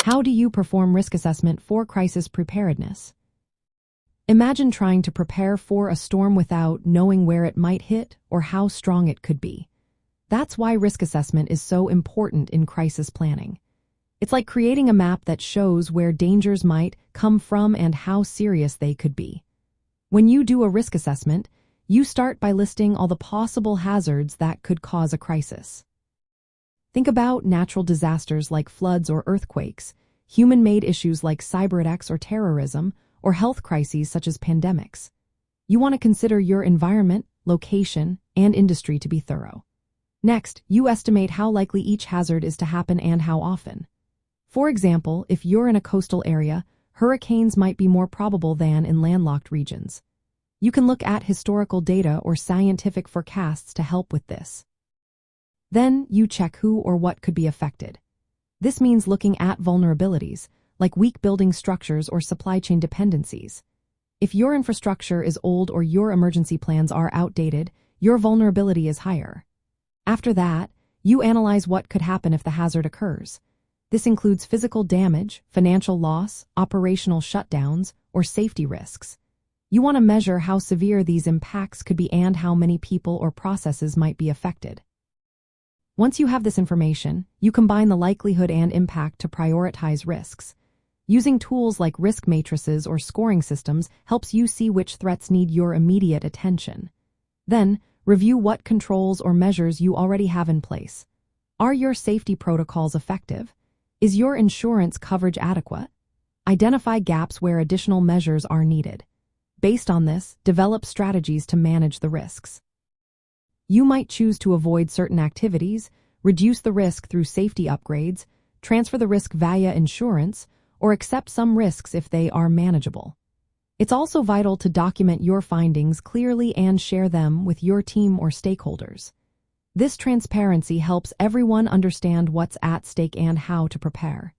How do you perform risk assessment for crisis preparedness? Imagine trying to prepare for a storm without knowing where it might hit or how strong it could be. That's why risk assessment is so important in crisis planning. It's like creating a map that shows where dangers might come from and how serious they could be. When you do a risk assessment, you start by listing all the possible hazards that could cause a crisis. Think about natural disasters like floods or earthquakes, human-made issues like cyberattacks or terrorism, or health crises such as pandemics. You want to consider your environment, location, and industry to be thorough. Next, you estimate how likely each hazard is to happen and how often. For example, if you're in a coastal area, hurricanes might be more probable than in landlocked regions. You can look at historical data or scientific forecasts to help with this. Then, you check who or what could be affected. This means looking at vulnerabilities, like weak building structures or supply chain dependencies. If your infrastructure is old or your emergency plans are outdated, your vulnerability is higher. After that, you analyze what could happen if the hazard occurs. This includes physical damage, financial loss, operational shutdowns, or safety risks. You want to measure how severe these impacts could be and how many people or processes might be affected. Once you have this information, you combine the likelihood and impact to prioritize risks. Using tools like risk matrices or scoring systems helps you see which threats need your immediate attention. Then, review what controls or measures you already have in place. Are your safety protocols effective? Is your insurance coverage adequate? Identify gaps where additional measures are needed. Based on this, develop strategies to manage the risks. You might choose to avoid certain activities, reduce the risk through safety upgrades, transfer the risk via insurance, or accept some risks if they are manageable. It's also vital to document your findings clearly and share them with your team or stakeholders. This transparency helps everyone understand what's at stake and how to prepare.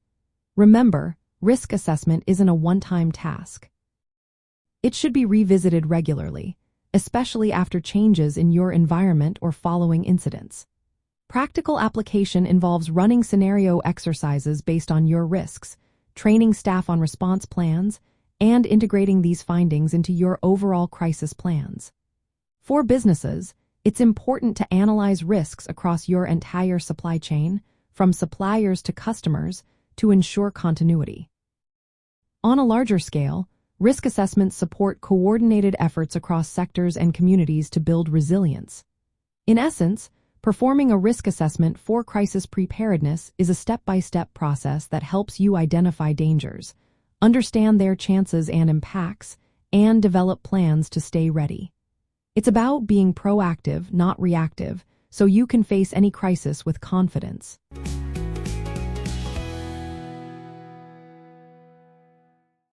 Remember, risk assessment isn't a one-time task. It should be revisited regularly, especially after changes in your environment or following incidents. Practical application involves running scenario exercises based on your risks, training staff on response plans, and integrating these findings into your overall crisis plans. For businesses, it's important to analyze risks across your entire supply chain, from suppliers to customers, to ensure continuity. On a larger scale, risk assessments support coordinated efforts across sectors and communities to build resilience. In essence, performing a risk assessment for crisis preparedness is a step-by-step process that helps you identify dangers, understand their chances and impacts, and develop plans to stay ready. It's about being proactive, not reactive, so you can face any crisis with confidence.